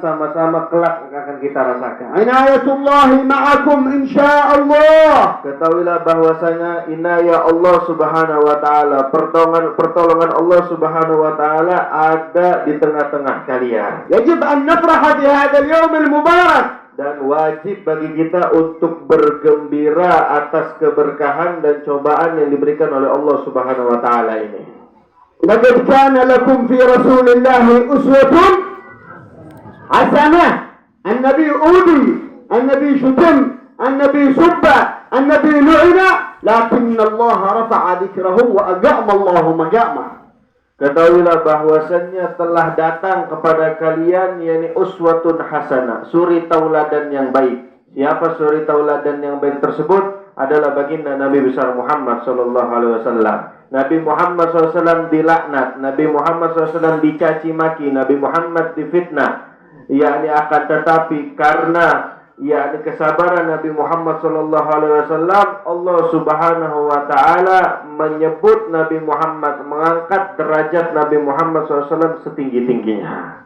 sama-sama kelak akan kita rasakan. Inayatullahi ma'akum insyaallah. Ketahuilah bahwasanya inayah Allah Subhanahu wa taala, pertolongan Allah Subhanahu wa taala ada di tengah-tengah kalian. Yajib an nafraha bi hadzal yawm al-mubarak. Dan wajib bagi kita untuk bergembira atas keberkahan dan cobaan yang diberikan oleh Allah Subhanahu wa taala ini. Laqad kana lakum fi Rasulillahi uswatun hasanah. An-nabi udi, an-nabi syutim, an-nabi subba, an-nabi lu'ina, lakin Allah rafa'a dzikrahu wa aqama Allah maqama. Ketahuilah bahwasannya telah datang kepada kalian yakni uswatun hasanah, suri tauladan yang baik. Siapa suri tauladan yang baik tersebut? Adalah baginda Nabi besar Muhammad sallallahu alaihi wasallam. Nabi Muhammad SAW dilaknat, Nabi Muhammad SAW dicaci maki, Nabi Muhammad difitnah. Yakni akan tetapi karena yakni kesabaran Nabi Muhammad sallallahu alaihi wasallam, Allah Subhanahu wa taala menyebut Nabi Muhammad, mengangkat derajat Nabi Muhammad SAW setinggi-tingginya.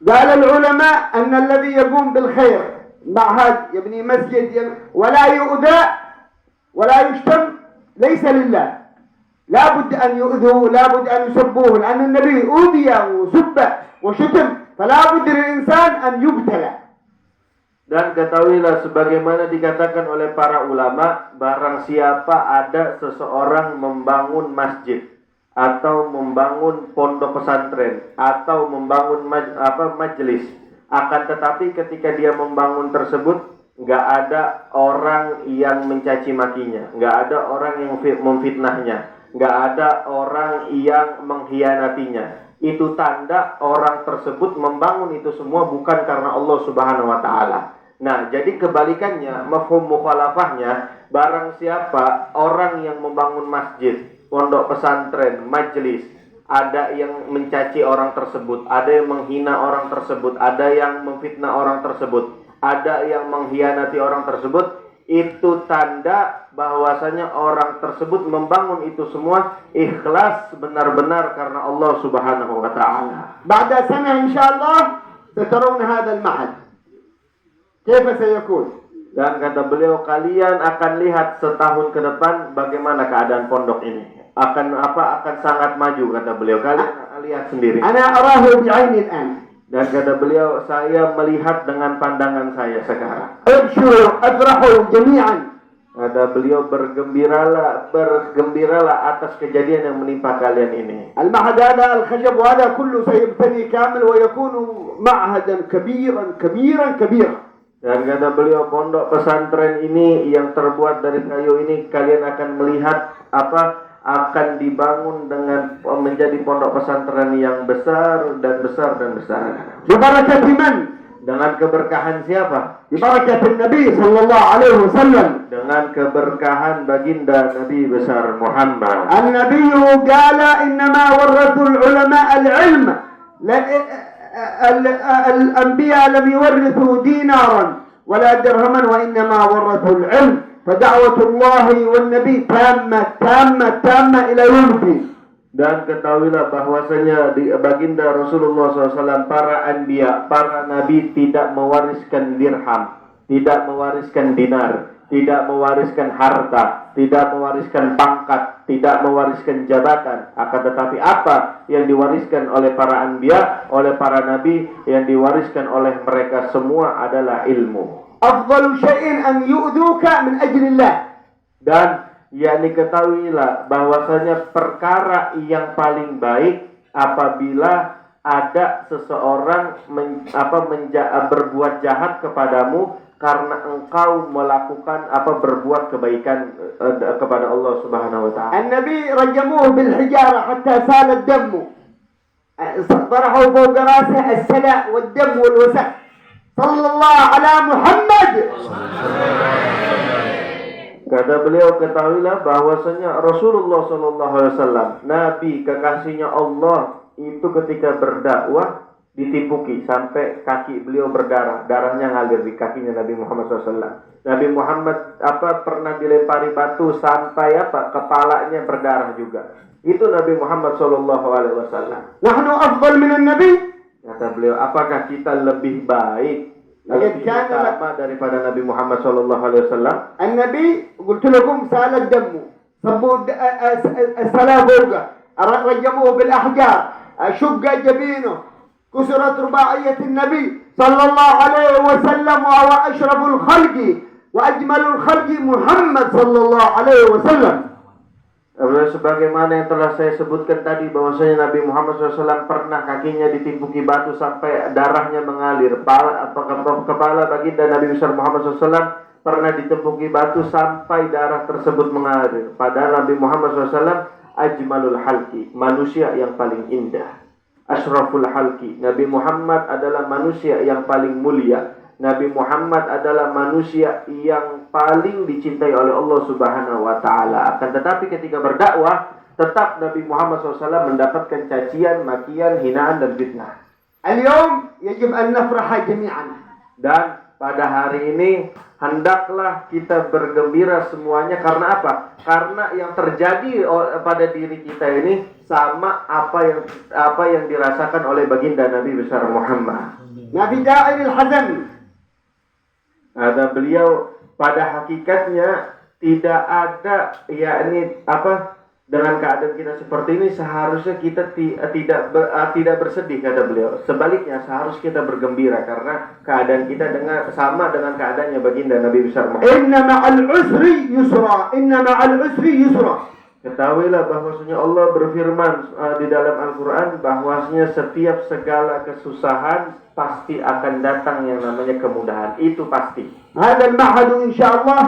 قال العلماء أن الذي يقوم بالخير معهد يبني مسجد ولا يؤذى ولا يشتم ليس لله. لا بد أن يؤذوا، لا بد أن يسبوه، لأن النبي أوذي وسب وشتم، فلا بد للإنسان أن يبتلى. Dan ketahuilah sebagaimana dikatakan oleh para ulama, barang siapa ada seseorang membangun masjid atau membangun pondok pesantren atau membangun majelis, akan tetapi ketika dia membangun tersebut nggak ada orang yang mencaci makinya, nggak ada orang yang memfitnahnya, nggak ada orang yang mengkhianatinya. Itu tanda orang tersebut membangun itu semua bukan karena Allah Subhanahu wa taala. Nah, jadi kebalikannya, mafhum mukhalafahnya, barang siapa orang yang membangun masjid, pondok pesantren, majelis, ada yang mencaci orang tersebut, ada yang menghina orang tersebut, ada yang memfitnah orang tersebut, ada yang mengkhianati orang tersebut, itu tanda bahwasanya orang tersebut membangun itu semua ikhlas benar-benar karena Allah Subhanahu wa taala. Ba'da sana insyaallah satarawna hadzal ma'had. Kaifa sayakun? Dan kata beliau, kalian akan lihat setahun ke depan bagaimana keadaan pondok ini. Akan sangat maju, kata beliau. Kalian lihat sendiri. Ana arahu bi'aini al-an. Dan kata beliau, saya melihat dengan pandangan saya sekarang. Abshiru afrahu jami'an. Kata beliau, bergembiralah atas kejadian yang menimpa kalian ini. Al-ma'had hada al-khashab wa hada kullu sayabtani kamil wa yakunu ma'hadan kabiran. Dan kata beliau, pondok pesantren ini yang terbuat dari kayu ini kalian akan melihat akan dibangun dengan menjadi pondok pesantren yang besar. Bibarakati man? Dengan keberkahan siapa? Bibarakati Nabi sallallahu alaihi wasallam. Dengan keberkahan baginda Nabi besar Muhammad. An-Nabi qala innama warathu al-ulama al-ilm. الأنبياء لم يورثوا دينارا ولا درهما وإنما ورثوا العلم فدعوة الله والنبي تامة إلى يوم الدين. Dan ketahuilah bahwasanya di baginda Rasulullah SAW, para anbiya, para nabi tidak mewariskan dirham, tidak mewariskan dinar, tidak mewariskan harta, tidak mewariskan pangkat, tidak mewariskan jabatan. Akan tetapi apa yang diwariskan oleh para anbiya, oleh para nabi, yang diwariskan oleh mereka semua adalah ilmu. Afdalu syai'in an yu'dhuka min ajlillah. Dan yakni ketahuilah bahwasanya perkara yang paling baik apabila ada seseorang berbuat jahat kepadamu karena engkau melakukan berbuat kebaikan kepada Allah Subhanahu wa taala. An-Nabi rajamuhu bil hijara hatta sala ad-dam. Darahu fawqa ra'sihi as-sala' wad-dam wal-wasakh. Sallallahu ala Muhammad. Kata beliau, ketahuilah bahwasanya Rasulullah sallallahu alaihi wasallam, nabi kekasihnya Allah, itu ketika berdakwah ditipuki sampai kaki beliau berdarah, darahnya ngalir di kakinya Nabi Muhammad SAW. Nabi Muhammad pernah dilempari batu sampai kepalanya berdarah juga. Itu Nabi Muhammad SAW. Nahnu afdal min an-nabi. Kata beliau, apakah kita lebih baik, lebih utama daripada Nabi Muhammad SAW? النبي قلت لكم سال الدم صبوا الصلاة فوقه رجموه بالأحجار شق جبينه كسرت رباعية النبي صلى الله عليه وسلم وهو أشرف الخلق وأجمل الخلق محمد صلى الله عليه وسلم. Sebagaimana yang telah saya sebutkan tadi, bahwasanya Nabi Muhammad SAW pernah kakinya ditimpuki batu sampai darahnya mengalir. Kepala baginda Nabi besar Muhammad SAW pernah ditimpuki batu sampai darah tersebut mengalir. Padahal Nabi Muhammad SAW ajmalul halki, manusia yang paling indah. Ashraful halki, Nabi Muhammad adalah manusia yang paling mulia. Nabi Muhammad adalah manusia yang paling dicintai oleh Allah Subhanahu wa taala. Akan tetapi ketika berdakwah, tetap Nabi Muhammad SAW mendapatkan cacian, makian, hinaan dan fitnah. اليوم يجب أن نفرح جميعا. Dan pada hari ini hendaklah kita bergembira semuanya. Karena apa? Karena yang terjadi pada diri kita ini sama apa yang dirasakan oleh baginda Nabi besar Muhammad. ما في داعي للحزن. Ada beliau, pada hakikatnya tidak ada, yakni dengan keadaan kita seperti ini seharusnya kita tidak bersedih, kata beliau. Sebaliknya seharusnya kita bergembira karena keadaan kita sama dengan keadaannya baginda Nabi besar Muhammad. Inna ma'al usri yusra, inna ma'al usri yusra. Ketahuilah bahwasanya Allah berfirman di dalam Al-Quran bahwasanya setiap segala kesusahan pasti akan datang yang namanya kemudahan. Itu pasti. هذا المعهد إن شاء الله